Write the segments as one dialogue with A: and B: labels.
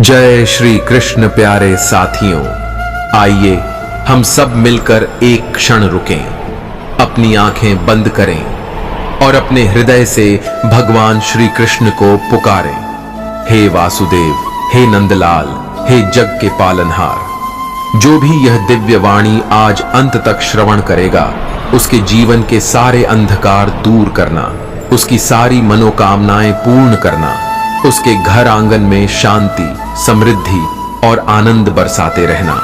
A: जय श्री कृष्ण प्यारे साथियों, आइए हम सब मिलकर एक क्षण रुकें, अपनी आंखें बंद करें और अपने हृदय से भगवान श्री कृष्ण को पुकारें। हे वासुदेव, हे नंदलाल, हे जग के पालनहार। जो भी यह दिव्य वाणी आज अंत तक श्रवण करेगा, उसके जीवन के सारे अंधकार दूर करना, उसकी सारी मनोकामनाएं पूर्ण करना, उसके घर आंगन में शांति, समृद्धि और आनंद बरसाते रहना।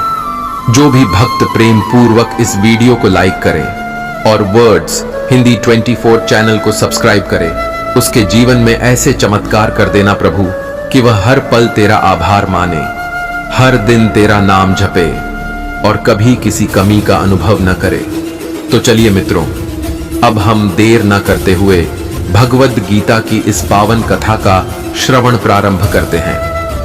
A: जो भी भक्त प्रेम पूर्वक इस वीडियो को लाइक करे और वर्ड्स हिंदी 24 चैनल को सब्सक्राइब करे, उसके जीवन में ऐसे चमत्कार कर देना प्रभु कि वह हर पल तेरा आभार माने, हर दिन तेरा नाम जपे और कभी किसी कमी का अनुभव न करे। तो चलिए मित्रों, अब हम देर न करते हुए भगवद गीता की इस पावन कथा का श्रवण प्रारंभ करते हैं।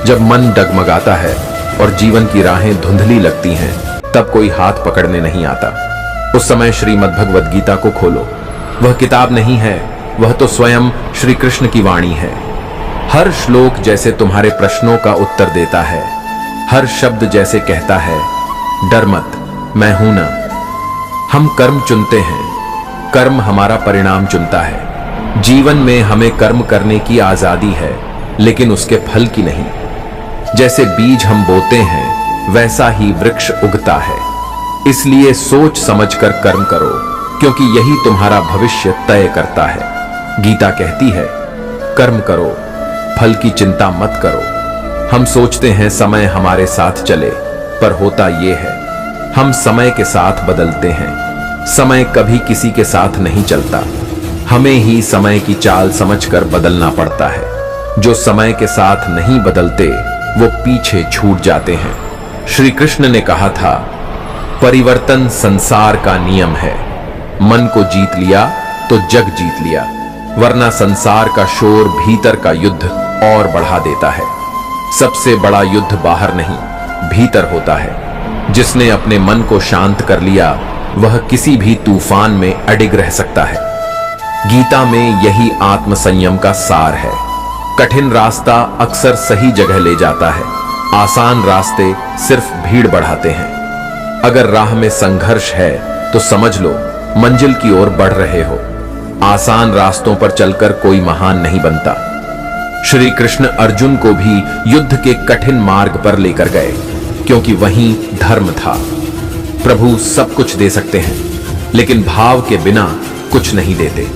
A: जब मन डगमगाता है और जीवन की राहें धुंधली लगती हैं, तब कोई हाथ पकड़ने नहीं आता। उस समय श्रीमद् भगवद गीता को खोलो। वह किताब नहीं है, वह तो स्वयं श्री कृष्ण की वाणी है। हर श्लोक जैसे तुम्हारे प्रश्नों का उत्तर देता है, हर शब्द जैसे कहता है, डर मत, मैं हूं ना। हम कर्म चुनते हैं, कर्म हमारा परिणाम चुनता है। जीवन में हमें कर्म करने की आजादी है, लेकिन उसके फल की नहीं। जैसे बीज हम बोते हैं, वैसा ही वृक्ष उगता है। इसलिए सोच समझकर कर्म करो, क्योंकि यही तुम्हारा भविष्य तय करता है। गीता कहती है, कर्म करो, फल की चिंता मत करो। हम सोचते हैं समय हमारे साथ चले, पर होता ये है, हम समय के साथ बदलते हैं। समय कभी किसी के साथ नहीं चलता, हमें ही समय की चाल समझकर बदलना पड़ता है। जो समय के साथ नहीं बदलते, वो पीछे छूट जाते हैं। श्री कृष्ण ने कहा था, परिवर्तन संसार का नियम है। मन को जीत लिया तो जग जीत लिया, वरना संसार का शोर भीतर का युद्ध और बढ़ा देता है। सबसे बड़ा युद्ध बाहर नहीं, भीतर होता है। जिसने अपने मन को शांत कर लिया, वह किसी भी तूफान में अडिग रह सकता है। गीता में यही आत्म संयम का सार है। कठिन रास्ता अक्सर सही जगह ले जाता है, आसान रास्ते सिर्फ भीड़ बढ़ाते हैं। अगर राह में संघर्ष है तो समझ लो मंजिल की ओर बढ़ रहे हो। आसान रास्तों पर चलकर कोई महान नहीं बनता। श्री कृष्ण अर्जुन को भी युद्ध के कठिन मार्ग पर लेकर गए, क्योंकि वहीं धर्म था। प्रभु सब कुछ दे सकते हैं, लेकिन भाव के बिना कुछ नहीं देते।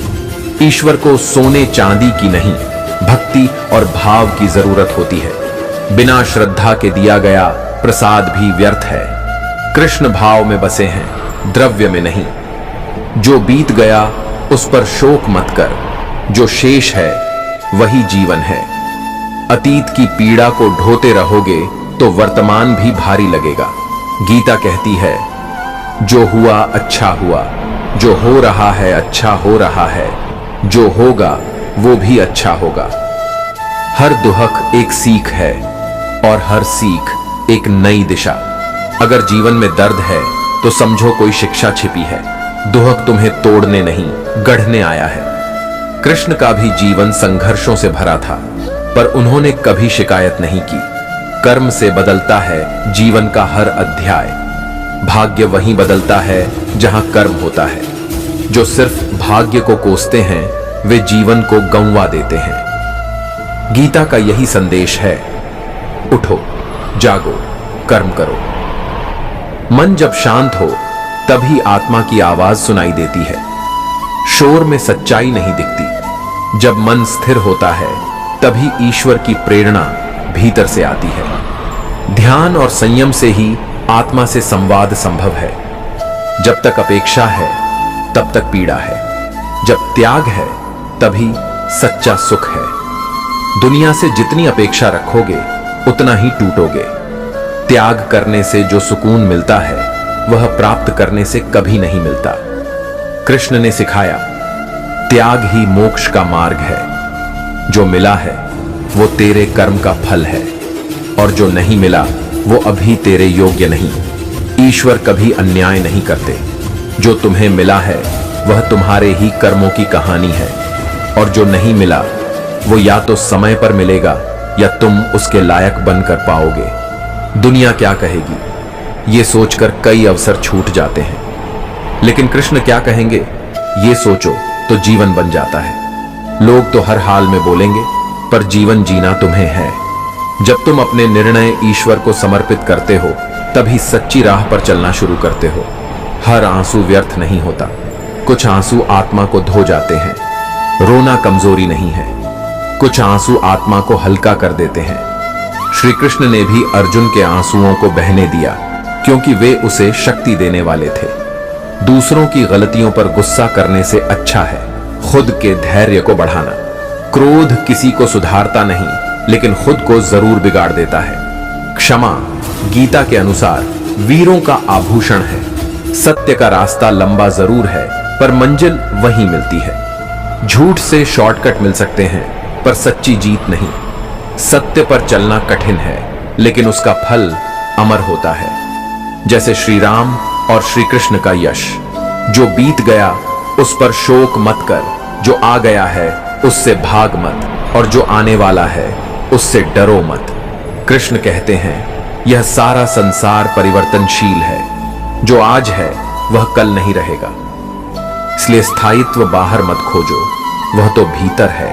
A: ईश्वर को सोने चांदी की नहीं, भक्ति और भाव की जरूरत होती है। बिना श्रद्धा के दिया गया प्रसाद भी व्यर्थ है। कृष्ण भाव में बसे हैं, द्रव्य में नहीं। जो बीत गया उस पर शोक मत कर, जो शेष है वही जीवन है। अतीत की पीड़ा को ढोते रहोगे तो वर्तमान भी भारी लगेगा। गीता कहती है, जो हुआ अच्छा हुआ, जो हो रहा है अच्छा हो रहा है, जो होगा वो भी अच्छा होगा। हर दुहक एक सीख है और हर सीख एक नई दिशा। अगर जीवन में दर्द है तो समझो कोई शिक्षा छिपी है। दुहक तुम्हें तोड़ने नहीं, गढ़ने आया है। कृष्ण का भी जीवन संघर्षों से भरा था, पर उन्होंने कभी शिकायत नहीं की। कर्म से बदलता है जीवन का हर अध्याय। भाग्य वहीं बदलता है जहां कर्म होता है। जो सिर्फ भाग्य को कोसते हैं, वे जीवन को गंवा देते हैं। गीता का यही संदेश है, उठो, जागो, कर्म करो। मन जब शांत हो, तभी आत्मा की आवाज सुनाई देती है। शोर में सच्चाई नहीं दिखती। जब मन स्थिर होता है, तभी ईश्वर की प्रेरणा भीतर से आती है। ध्यान और संयम से ही आत्मा से संवाद संभव है। जब तक अपेक्षा है, तब तक पीड़ा है। जब त्याग है, तभी सच्चा सुख है। दुनिया से जितनी अपेक्षा रखोगे, उतना ही टूटोगे। त्याग करने से जो सुकून मिलता है, वह प्राप्त करने से कभी नहीं मिलता। कृष्ण ने सिखाया, त्याग ही मोक्ष का मार्ग है। जो मिला है वो तेरे कर्म का फल है, और जो नहीं मिला वो अभी तेरे योग्य नहीं। ईश्वर कभी अन्याय नहीं करते। जो तुम्हें मिला है वह तुम्हारे ही कर्मों की कहानी है, और जो नहीं मिला वो या तो समय पर मिलेगा या तुम उसके लायक बनकर पाओगे। दुनिया क्या कहेगी, ये सोचकर कई अवसर छूट जाते हैं। लेकिन कृष्ण क्या कहेंगे, ये सोचो तो जीवन बन जाता है। लोग तो हर हाल में बोलेंगे, पर जीवन जीना तुम्हें है। जब तुम अपने निर्णय ईश्वर को समर्पित करते हो, तभी सच्ची राह पर चलना शुरू करते हो। हर आंसू व्यर्थ नहीं होता, कुछ आंसू आत्मा को धो जाते हैं। रोना कमजोरी नहीं है, कुछ आंसू आत्मा को हल्का कर देते हैं। श्री कृष्ण ने भी अर्जुन के आंसुओं को बहने दिया, क्योंकि वे उसे शक्ति देने वाले थे। दूसरों की गलतियों पर गुस्सा करने से अच्छा है खुद के धैर्य को बढ़ाना। क्रोध किसी को सुधारता नहीं, लेकिन खुद को जरूर बिगाड़ देता है। क्षमा गीता के अनुसार वीरों का आभूषण है। सत्य का रास्ता लंबा जरूर है, पर मंजिल वहीं मिलती है। झूठ से शॉर्टकट मिल सकते हैं, पर सच्ची जीत नहीं। सत्य पर चलना कठिन है, लेकिन उसका फल अमर होता है। जैसे श्री राम और श्री कृष्ण का यश, जो बीत गया उस पर शोक मत कर, जो आ गया है उससे भाग मत, और जो आने वाला है उससे डरो मत। कृष्ण कहते हैं, यह सारा संसार परिवर्तनशील है। जो आज है वह कल नहीं रहेगा। इसलिए स्थायित्व बाहर मत खोजो, वह तो भीतर है,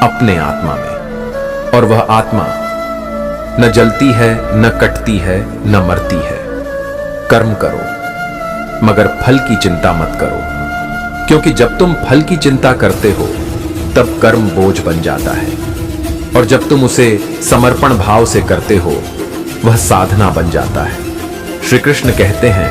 A: अपने आत्मा में। और वह आत्मा न जलती है, न कटती है, न मरती है। कर्म करो, मगर फल की चिंता मत करो, क्योंकि जब तुम फल की चिंता करते हो, तब कर्म बोझ बन जाता है। और जब तुम उसे समर्पण भाव से करते हो, वह साधना बन जाता है। श्री कृष्ण कहते हैं,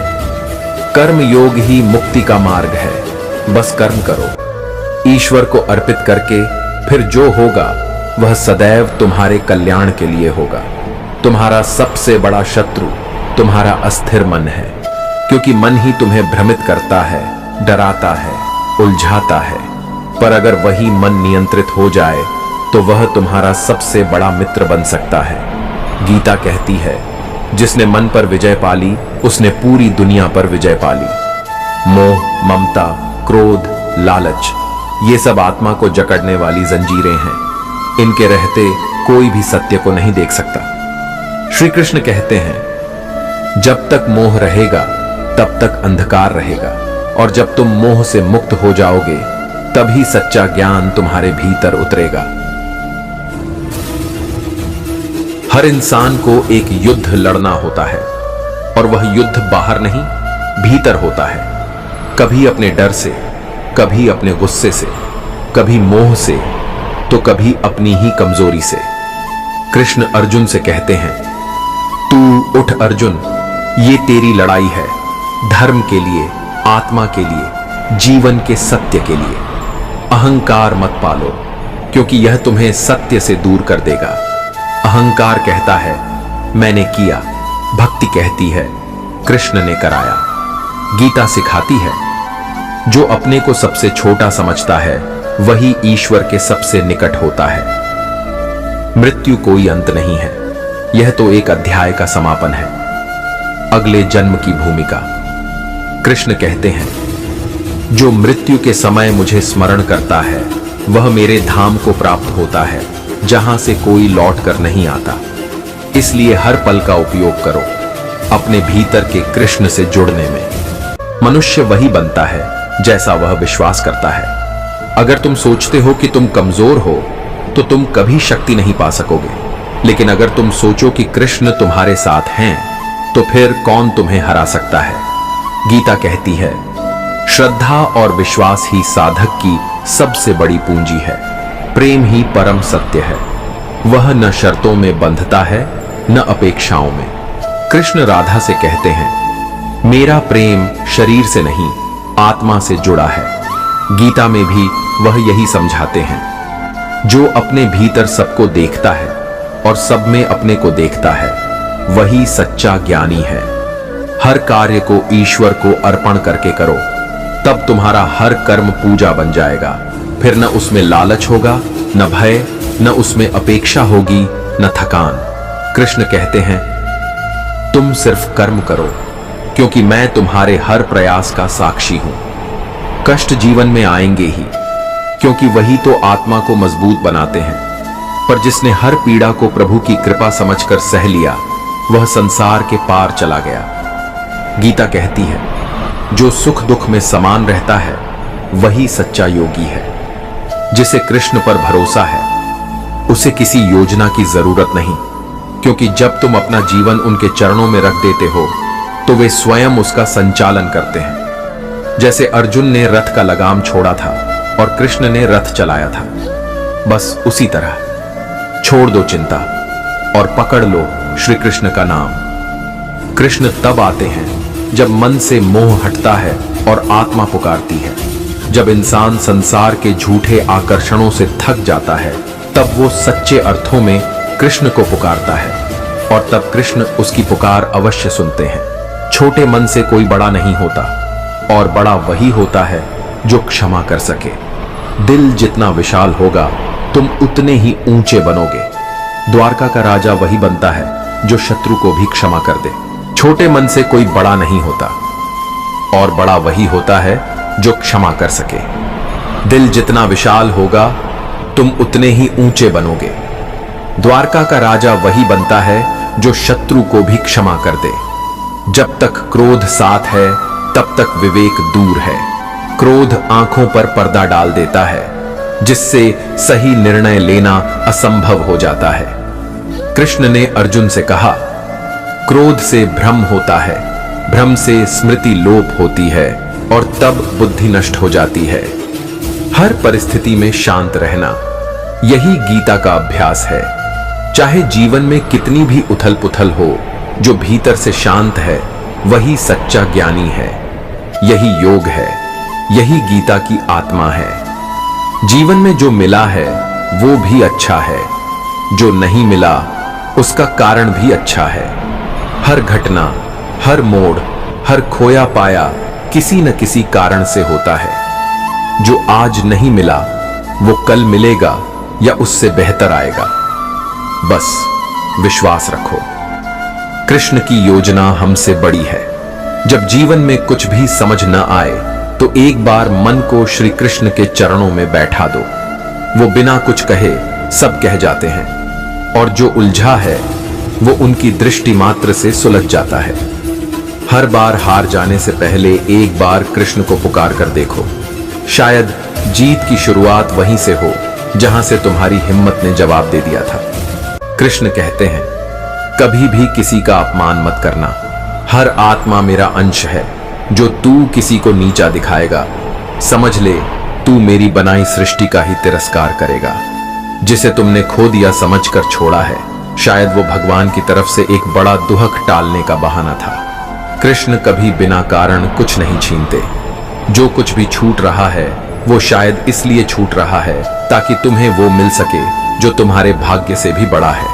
A: कर्म योग ही मुक्ति का मार्ग है। बस कर्म करो, ईश्वर को अर्पित करके, फिर जो होगा वह सदैव तुम्हारे कल्याण के लिए होगा। तुम्हारा सबसे बड़ा शत्रु तुम्हारा अस्थिर मन है, क्योंकि मन ही तुम्हें भ्रमित करता है, डराता है, उलझाता है। पर अगर वही मन नियंत्रित हो जाए, तो वह तुम्हारा सबसे बड़ा मित्र बन सकता है। गीता कहती है, जिसने मन पर विजय पाली, उसने पूरी दुनिया पर विजय पाली। मोह, ममता, क्रोध, लालच, ये सब आत्मा को जकड़ने वाली जंजीरें हैं। इनके रहते कोई भी सत्य को नहीं देख सकता। श्री कृष्ण कहते हैं, जब तक मोह रहेगा तब तक अंधकार रहेगा, और जब तुम मोह से मुक्त हो जाओगे, तभी सच्चा ज्ञान तुम्हारे भीतर उतरेगा। हर इंसान को एक युद्ध लड़ना होता है, और वह युद्ध बाहर नहीं, भीतर होता है। कभी अपने डर से, कभी अपने गुस्से से, कभी मोह से, तो कभी अपनी ही कमजोरी से। कृष्ण अर्जुन से कहते हैं, तू उठ अर्जुन, ये तेरी लड़ाई है, धर्म के लिए, आत्मा के लिए, जीवन के सत्य के लिए। अहंकार मत पालो, क्योंकि यह तुम्हें सत्य से दूर कर देगा। अहंकार कहता है, मैंने किया। भक्ति कहती है, कृष्ण ने कराया। गीता सिखाती है, जो अपने को सबसे छोटा समझता है, वही ईश्वर के सबसे निकट होता है। मृत्यु कोई अंत नहीं है, यह तो एक अध्याय का समापन है, अगले जन्म की भूमिका। कृष्ण कहते हैं, जो मृत्यु के समय मुझे स्मरण करता है, वह मेरे धाम को प्राप्त होता है, जहां से कोई लौट कर नहीं आता। इसलिए हर पल का उपयोग करो अपने भीतर के कृष्ण से जुड़ने में। मनुष्य वही बनता है जैसा वह विश्वास करता है। अगर तुम सोचते हो कि तुम कमजोर हो, तो तुम कभी शक्ति नहीं पा सकोगे। लेकिन अगर तुम सोचो कि कृष्ण तुम्हारे साथ हैं, तो फिर कौन तुम्हें हरा सकता है। गीता कहती है, श्रद्धा और विश्वास ही साधक की सबसे बड़ी पूंजी है। प्रेम ही परम सत्य है, वह न शर्तों में बंधता है, न अपेक्षाओं में। कृष्ण राधा से कहते हैं, मेरा प्रेम शरीर से नहीं, आत्मा से जुड़ा है। गीता में भी वह यही समझाते हैं, जो अपने भीतर सबको देखता है और सब में अपने को देखता है, वही सच्चा ज्ञानी है। हर कार्य को ईश्वर को अर्पण करके करो, तब तुम्हारा हर कर्म पूजा बन जाएगा। फिर न उसमें लालच होगा, न भय, न उसमें अपेक्षा होगी, न थकान। कृष्ण कहते हैं, तुम सिर्फ कर्म करो, क्योंकि मैं तुम्हारे हर प्रयास का साक्षी हूं। कष्ट जीवन में आएंगे ही, क्योंकि वही तो आत्मा को मजबूत बनाते हैं। पर जिसने हर पीड़ा को प्रभु की कृपा समझकर सह लिया वह संसार के पार चला गया। गीता कहती है, जो सुख दुख में समान रहता है वही सच्चा योगी है। जिसे कृष्ण पर भरोसा है उसे किसी योजना की जरूरत नहीं, क्योंकि जब तुम अपना जीवन उनके चरणों में रख देते हो तो वे स्वयं उसका संचालन करते हैं। जैसे अर्जुन ने रथ का लगाम छोड़ा था और कृष्ण ने रथ चलाया था, बस उसी तरह छोड़ दो चिंता और पकड़ लो श्री कृष्ण का नाम। कृष्ण तब आते हैं जब मन से मोह हटता है और आत्मा पुकारती है। जब इंसान संसार के झूठे आकर्षणों से थक जाता है तब वो सच्चे अर्थों में कृष्ण को पुकारता है और तब कृष्ण उसकी पुकार अवश्य सुनते हैं। छोटे मन से कोई बड़ा नहीं होता और बड़ा वही होता है जो क्षमा कर सके। दिल जितना विशाल होगा तुम उतने ही ऊंचे बनोगे। द्वारका का राजा वही बनता है जो शत्रु को भी क्षमा कर दे। छोटे मन से कोई बड़ा नहीं होता और बड़ा वही होता है जो क्षमा कर सके। दिल जितना विशाल होगा तुम उतने ही ऊंचे बनोगे। द्वारका का राजा वही बनता है जो शत्रु को भी क्षमा कर दे। जब तक क्रोध साथ है तब तक विवेक दूर है। क्रोध आंखों पर पर्दा डाल देता है जिससे सही निर्णय लेना असंभव हो जाता है। कृष्ण ने अर्जुन से कहा, क्रोध से भ्रम होता है, भ्रम से स्मृति लोप होती है और तब बुद्धि नष्ट हो जाती है। हर परिस्थिति में शांत रहना, यही गीता का अभ्यास है। चाहे जीवन में कितनी भी उथल पुथल हो, जो भीतर से शांत है वही सच्चा ज्ञानी है। यही योग है, यही गीता की आत्मा है। जीवन में जो मिला है वो भी अच्छा है, जो नहीं मिला उसका कारण भी अच्छा है। हर घटना, हर मोड़, हर खोया पाया किसी न किसी कारण से होता है। जो आज नहीं मिला वो कल मिलेगा या उससे बेहतर आएगा। बस विश्वास रखो। कृष्ण की योजना हमसे बड़ी है। जब जीवन में कुछ भी समझ न आए तो एक बार मन को श्री कृष्ण के चरणों में बैठा दो। वो बिना कुछ कहे सब कह जाते हैं और जो उलझा है वो उनकी दृष्टि मात्र से सुलझ जाता है। हर बार हार जाने से पहले एक बार कृष्ण को पुकार कर देखो। शायद जीत की शुरुआत वहीं से हो जहां से तुम्हारी हिम्मत ने जवाब दे दिया था। कृष्ण कहते हैं, कभी भी किसी का अपमान मत करना। हर आत्मा मेरा अंश है। जो तू किसी को नीचा दिखाएगा समझ ले तू मेरी बनाई सृष्टि का ही तिरस्कार करेगा। जिसे तुमने खो दिया समझकर छोड़ा है, शायद वो भगवान की तरफ से एक बड़ा दुहक टालने का बहाना था। कृष्ण कभी बिना कारण कुछ नहीं छीनते। जो कुछ भी छूट रहा है वो शायद इसलिए छूट रहा है ताकि तुम्हें वो मिल सके जो तुम्हारे भाग्य से भी बड़ा है।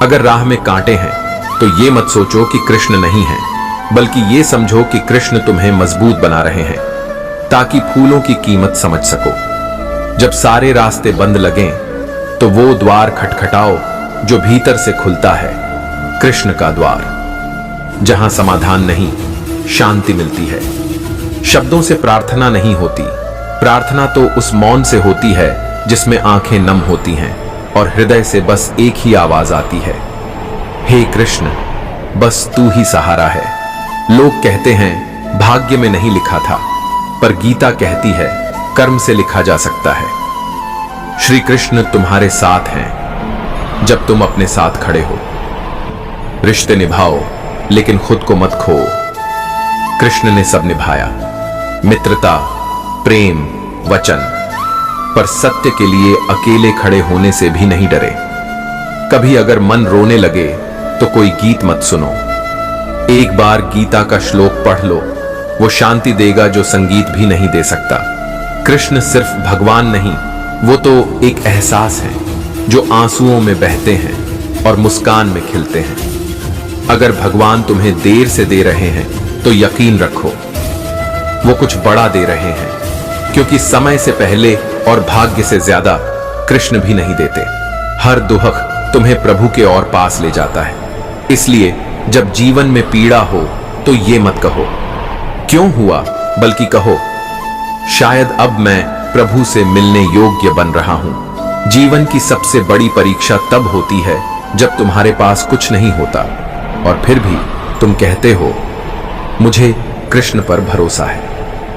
A: अगर राह में कांटे हैं तो ये मत सोचो कि कृष्ण नहीं है, बल्कि ये समझो कि कृष्ण तुम्हें मजबूत बना रहे हैं ताकि फूलों की कीमत समझ सको। जब सारे रास्ते बंद लगें तो वो द्वार खटखटाओ जो भीतर से खुलता है, कृष्ण का द्वार, जहां समाधान नहीं शांति मिलती है। शब्दों से प्रार्थना नहीं होती, प्रार्थना तो उस मौन से होती है जिसमें आंखें नम होती हैं और हृदय से बस एक ही आवाज आती है, हे कृष्ण, बस तू ही सहारा है। लोग कहते हैं भाग्य में नहीं लिखा था, पर गीता कहती है कर्म से लिखा जा सकता है। श्री कृष्ण तुम्हारे साथ हैं जब तुम अपने साथ खड़े हो। रिश्ते निभाओ लेकिन खुद को मत खो। कृष्ण ने सब निभाया, मित्रता, प्रेम, वचन, पर सत्य के लिए अकेले खड़े होने से भी नहीं डरे। कभी अगर मन रोने लगे तो कोई गीत मत सुनो। एक बार गीता का श्लोक पढ़ लो, वो शांति देगा जो संगीत भी नहीं दे सकता। कृष्ण सिर्फ भगवान नहीं, वो तो एक एहसास है जो आंसुओं में बहते हैं और मुस्कान में खिलते हैं। अगर भगवान तुम्हें देर से दे रहे हैं तो यकीन रखो वो कुछ बड़ा दे रहे हैं, क्योंकि समय से पहले और भाग्य से ज्यादा कृष्ण भी नहीं देते। हर दुहक तुम्हें प्रभु के और पास ले जाता है। इसलिए जब जीवन में पीड़ा हो तो ये मत कहो क्यों हुआ, बल्कि कहो शायद अब मैं प्रभु से मिलने योग्य बन रहा हूं। जीवन की सबसे बड़ी परीक्षा तब होती है जब तुम्हारे पास कुछ नहीं होता और फिर भी तुम कहते हो मुझे कृष्ण पर भरोसा है।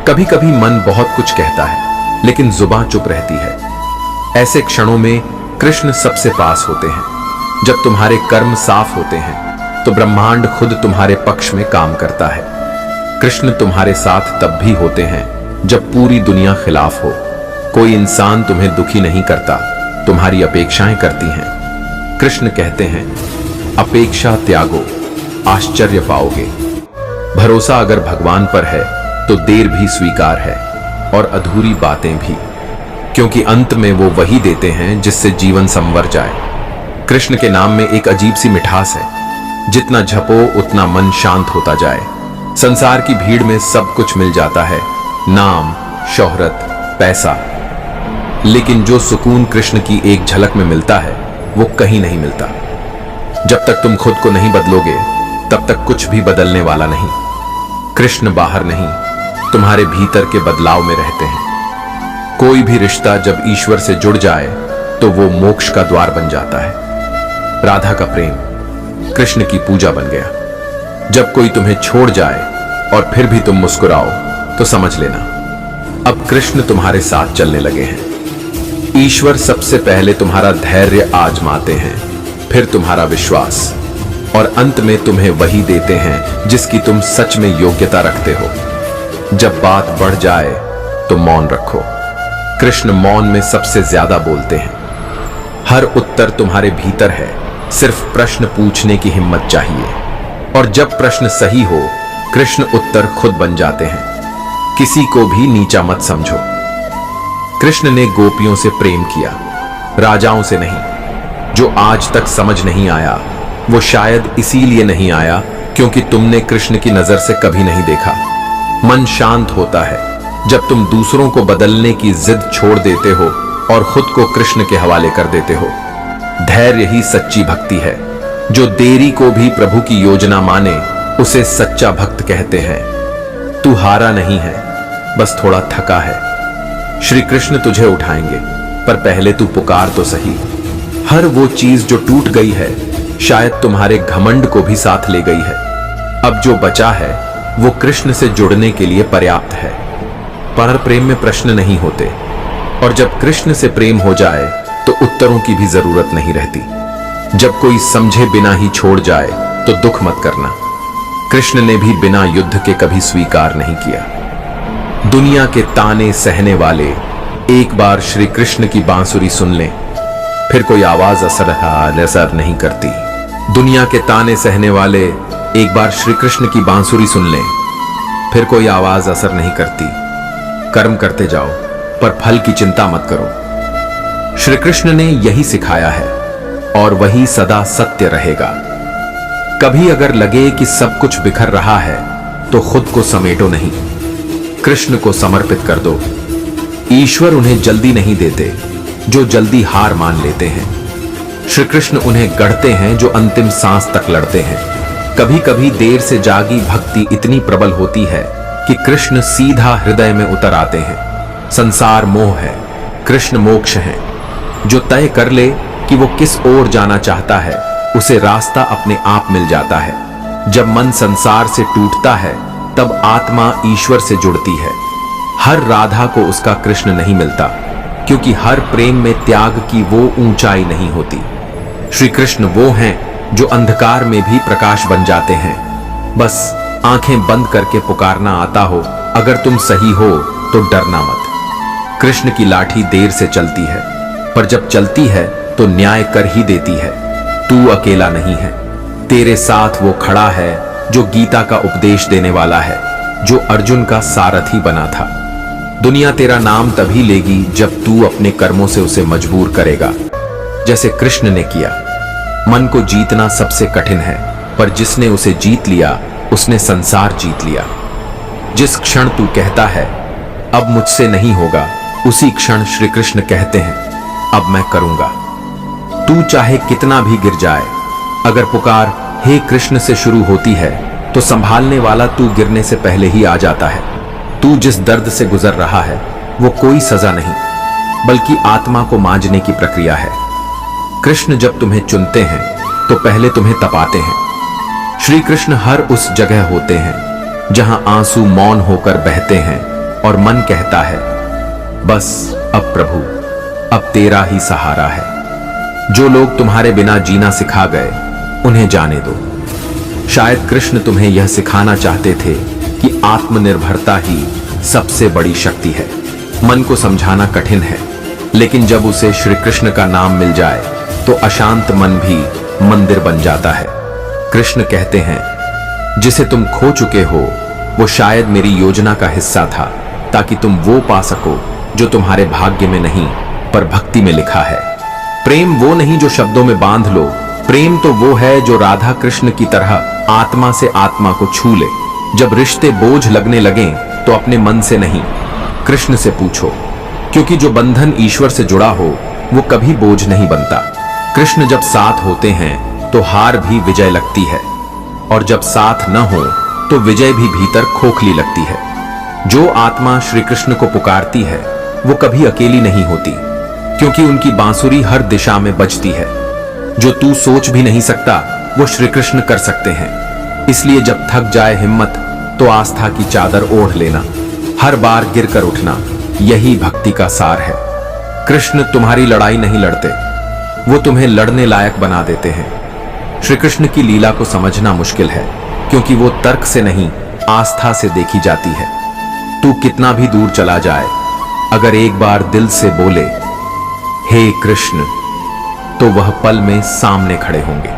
A: कभी कभी मन बहुत कुछ कहता है लेकिन जुबान चुप रहती है। ऐसे क्षणों में कृष्ण सबसे पास होते हैं। जब तुम्हारे कर्म साफ होते हैं तो ब्रह्मांड खुद तुम्हारे पक्ष में काम करता है। कृष्ण तुम्हारे साथ तब भी होते हैं जब पूरी दुनिया खिलाफ हो। कोई इंसान तुम्हें दुखी नहीं करता, तुम्हारी अपेक्षाएं करती हैं। कृष्ण कहते हैं अपेक्षा त्यागो, आश्चर्य पाओगे। भरोसा अगर भगवान पर है तो देर भी स्वीकार है और अधूरी बातें भी, क्योंकि अंत में वो वही देते हैं जिससे जीवन संवर जाए। कृष्ण के नाम में एक अजीब सी मिठास है। जितना झपो उतना मन शांत होता जाए। संसार की भीड़ में सब कुछ मिल जाता है, नाम, शोहरत, पैसा, लेकिन जो सुकून कृष्ण की एक झलक में मिलता है वो कहीं नहीं मिलता। जब तक तुम खुद को नहीं बदलोगे तब तक कुछ भी बदलने वाला नहीं। कृष्ण बाहर नहीं, तुम्हारे भीतर के बदलाव में रहते हैं। कोई भी रिश्ता जब ईश्वर से जुड़ जाए तो वो मोक्ष का द्वार बन जाता है। राधा का प्रेम कृष्ण की पूजा बन गया। जब कोई तुम्हें छोड़ जाए और फिर भी तुम मुस्कुराओ तो समझ लेना अब कृष्ण तुम्हारे साथ चलने लगे हैं। ईश्वर सबसे पहले तुम्हारा धैर्य आजमाते हैं, फिर तुम्हारा विश्वास, और अंत में तुम्हें वही देते हैं जिसकी तुम सच में योग्यता रखते हो। जब बात बढ़ जाए तो मौन रखो। कृष्ण मौन में सबसे ज्यादा बोलते हैं। हर उत्तर तुम्हारे भीतर है, सिर्फ प्रश्न पूछने की हिम्मत चाहिए। और जब प्रश्न सही हो कृष्ण उत्तर खुद बन जाते हैं। किसी को भी नीचा मत समझो। कृष्ण ने गोपियों से प्रेम किया, राजाओं से नहीं। जो आज तक समझ नहीं आया वो शायद इसीलिए नहीं आया क्योंकि तुमने कृष्ण की नजर से कभी नहीं देखा। मन शांत होता है जब तुम दूसरों को बदलने की जिद छोड़ देते हो और खुद को कृष्ण के हवाले कर देते हो। धैर्य ही सच्ची भक्ति है। जो देरी को भी प्रभु की योजना माने उसे सच्चा भक्त कहते हैं। तू हारा नहीं है, बस थोड़ा थका है। श्री कृष्ण तुझे उठाएंगे, पर पहले तू पुकार तो सही। हर वो चीज जो टूट गई है शायद तुम्हारे घमंड को भी साथ ले गई है। अब जो बचा है वो कृष्ण से जुड़ने के लिए पर्याप्त है। पर प्रेम में प्रश्न नहीं होते, और जब कृष्ण से प्रेम हो जाए तो उत्तरों की भी जरूरत नहीं रहती। जब कोई समझे बिना ही छोड़ जाए तो दुख मत करना। कृष्ण ने भी बिना युद्ध के कभी स्वीकार नहीं किया। दुनिया के ताने सहने वाले एक बार श्री कृष्ण की बांसुरी सुन लें, फिर कोई आवाज असर नहीं करती। दुनिया के ताने सहने वाले एक बार श्री कृष्ण की बांसुरी सुन लें, फिर कोई आवाज असर नहीं करती। कर्म करते जाओ पर फल की चिंता मत करो। श्री कृष्ण ने यही सिखाया है और वही सदा सत्य रहेगा। कभी अगर लगे कि सब कुछ बिखर रहा है तो खुद को समेटो नहीं, कृष्ण को समर्पित कर दो। ईश्वर उन्हें जल्दी नहीं देते जो जल्दी हार मान लेते हैं। श्री कृष्ण उन्हें गढ़ते हैं जो अंतिम सांस तक लड़ते हैं। कभी कभी देर से जागी भक्ति इतनी प्रबल होती है कि कृष्ण सीधा हृदय में उतर आते हैं। संसार मोह है, कृष्ण मोक्ष है। जो तय कर ले कि वो किस ओर जाना चाहता है उसे रास्ता अपने आप मिल जाता है। जब मन संसार से टूटता है तब आत्मा ईश्वर से जुड़ती है। हर राधा को उसका कृष्ण नहीं मिलता, क्योंकि हर प्रेम में त्याग की वो ऊंचाई नहीं होती। श्री कृष्ण वो हैं जो अंधकार में भी प्रकाश बन जाते हैं। बस आंखें बंद करके पुकारना आता हो। अगर तुम सही हो तो डरना मत। कृष्ण की लाठी देर से चलती है, पर जब चलती है तो न्याय कर ही देती है। तू अकेला नहीं है, तेरे साथ वो खड़ा है जो गीता का उपदेश देने वाला है, जो अर्जुन का सारथी बना था। दुनिया तेरा नाम तभी लेगी जब तू अपने कर्मों से उसे मजबूर करेगा, जैसे कृष्ण ने किया। मन को जीतना सबसे कठिन है, पर जिसने उसे जीत लिया उसने संसार जीत लिया। जिस क्षण तू कहता है अब मुझसे नहीं होगा, उसी क्षण श्री कृष्ण कहते हैं अब मैं करूंगा। तू चाहे कितना भी गिर जाए, अगर पुकार हे कृष्ण से शुरू होती है तो संभालने वाला तू गिरने से पहले ही आ जाता है। तू जिस दर्द से गुजर रहा है वो कोई सजा नहीं, बल्कि आत्मा को मांजने की प्रक्रिया है। कृष्ण जब तुम्हें चुनते हैं तो पहले तुम्हें तपाते हैं। श्री कृष्ण हर उस जगह होते हैं जहां आंसू मौन होकर बहते हैं और मन कहता है, बस अब प्रभु, अब तेरा ही सहारा है। जो लोग तुम्हारे बिना जीना सिखा गए, उन्हें जाने दो। शायद कृष्ण तुम्हें यह सिखाना चाहते थे कि आत्मनिर्भरता ही सबसे बड़ी शक्ति है। मन को समझाना कठिन है, लेकिन जब उसे श्री कृष्ण का नाम मिल जाए तो अशांत मन भी मंदिर बन जाता है। कृष्ण कहते हैं, जिसे तुम खो चुके हो वो शायद मेरी योजना का हिस्सा था, ताकि तुम वो पा सको जो तुम्हारे भाग्य में नहीं पर भक्ति में लिखा है। प्रेम वो नहीं जो शब्दों में बांध लो, प्रेम तो वो है जो राधा कृष्ण की तरह आत्मा से आत्मा को छू ले। जब रिश्ते बोझ लगने लगें तो अपने मन से नहीं, कृष्ण से पूछो, क्योंकि जो बंधन ईश्वर से जुड़ा हो वो कभी बोझ नहीं बनता। कृष्ण जब साथ होते हैं तो हार भी विजय लगती है, और जब साथ न हो तो विजय भी भीतर खोखली लगती है। जो आत्मा श्री कृष्ण को पुकारती है वो कभी अकेली नहीं होती, क्योंकि उनकी बांसुरी हर दिशा में बजती है। जो तू सोच भी नहीं सकता वो श्री कृष्ण कर सकते हैं। इसलिए जब थक जाए हिम्मत तो आस्था की चादर ओढ़ लेना, हर बार गिर कर उठना, यही भक्ति का सार है। कृष्ण तुम्हारी लड़ाई नहीं लड़ते, वो तुम्हें लड़ने लायक बना देते हैं। श्री कृष्ण की लीला को समझना मुश्किल है, क्योंकि वो तर्क से नहीं आस्था से देखी जाती है। तू कितना भी दूर चला जाए, अगर एक बार दिल से बोले हे कृष्ण, तो वह पल में सामने खड़े होंगे।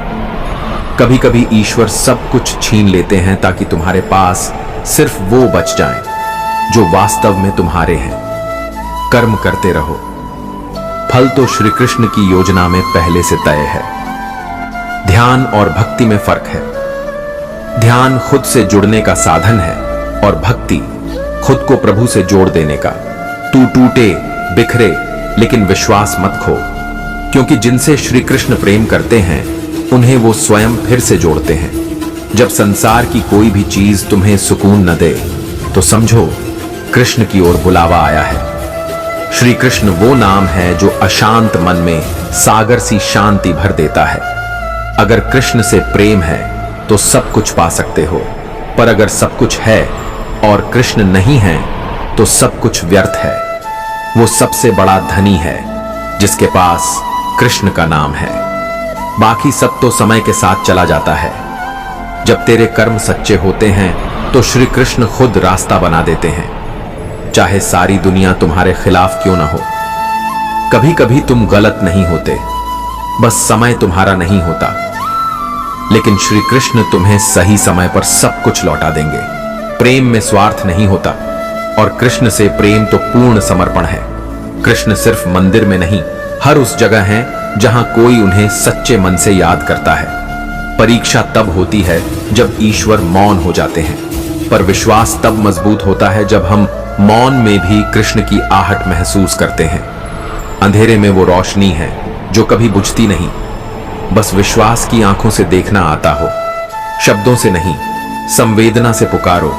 A: कभी कभी ईश्वर सब कुछ छीन लेते हैं ताकि तुम्हारे पास सिर्फ वो बच जाएं जो वास्तव में तुम्हारे हैं। कर्म करते रहो, फल तो श्री कृष्ण की योजना में पहले से तय है। ध्यान और भक्ति में फर्क है। ध्यान खुद से जुड़ने का साधन है और भक्ति खुद को प्रभु से जोड़ देने का। तू टूटे बिखरे, लेकिन विश्वास मत खो, क्योंकि जिनसे श्री कृष्ण प्रेम करते हैं उन्हें वो स्वयं फिर से जोड़ते हैं। जब संसार की कोई भी चीज तुम्हें सुकून न दे तो समझो कृष्ण की ओर बुलावा आया है। श्री कृष्ण वो नाम है जो अशांत मन में सागर सी शांति भर देता है। अगर कृष्ण से प्रेम है तो सब कुछ पा सकते हो, पर अगर सब कुछ है और कृष्ण नहीं है तो सब कुछ व्यर्थ है। वो सबसे बड़ा धनी है जिसके पास कृष्ण का नाम है। बाकी सब तो समय के साथ चला जाता है। जब तेरे कर्म सच्चे होते हैं तो श्री कृष्ण खुद रास्ता बना देते हैं, चाहे सारी दुनिया तुम्हारे खिलाफ क्यों ना हो। कभी कभी तुम गलत नहीं होते, बस समय तुम्हारा नहीं होता, लेकिन श्री कृष्ण तुम्हें सही समय पर सब कुछ लौटा देंगे। प्रेम में स्वार्थ नहीं होता, और कृष्ण से प्रेम तो पूर्ण समर्पण है। कृष्ण सिर्फ मंदिर में नहीं, हर उस जगह है जहां कोई उन्हें सच्चे मन से याद करता है। परीक्षा तब होती है जब ईश्वर मौन हो जाते हैं, पर विश्वास तब मजबूत होता है जब हम मौन में भी कृष्ण की आहट महसूस करते हैं। अंधेरे में वो रोशनी है जो कभी बुझती नहीं, बस विश्वास की आंखों से देखना आता हो। शब्दों से नहीं, संवेदना से पुकारो।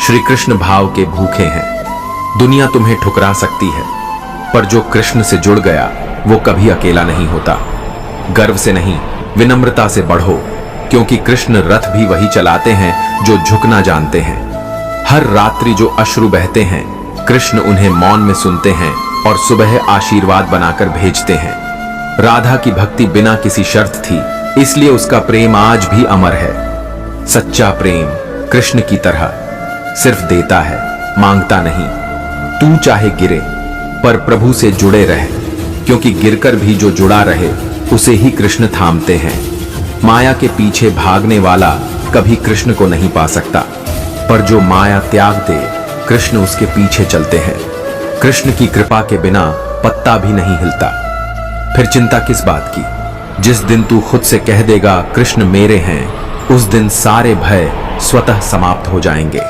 A: श्री कृष्ण भाव के भूखे हैं। दुनिया तुम्हें ठुकरा सकती है, पर जो कृष्ण से जुड़ गया वो कभी अकेला नहीं होता। गर्व से नहीं, विनम्रता से बढ़ो, क्योंकि कृष्ण रथ भी वही चलाते हैं जो झुकना जानते हैं। हर रात्रि जो अश्रु बहते हैं, कृष्ण उन्हें मौन में सुनते हैं और सुबह आशीर्वाद बनाकर भेजते हैं। राधा की भक्ति बिना किसी शर्त थी, इसलिए उसका प्रेम आज भी अमर है। सच्चा प्रेम कृष्ण की तरह सिर्फ देता है, मांगता नहीं। तू चाहे गिरे, पर प्रभु से जुड़े रहे, क्योंकि गिरकर भी जो जुड़ा रहे उसे ही कृष्ण थामते हैं। माया के पीछे भागने वाला कभी कृष्ण को नहीं पा सकता, पर जो माया त्याग दे, कृष्ण उसके पीछे चलते हैं। कृष्ण की कृपा के बिना पत्ता भी नहीं हिलता। फिर चिंता किस बात की? जिस दिन तू खुद से कह देगा कृष्ण मेरे हैं, उस दिन सारे भय स्वतः समाप्त हो जाएंगे।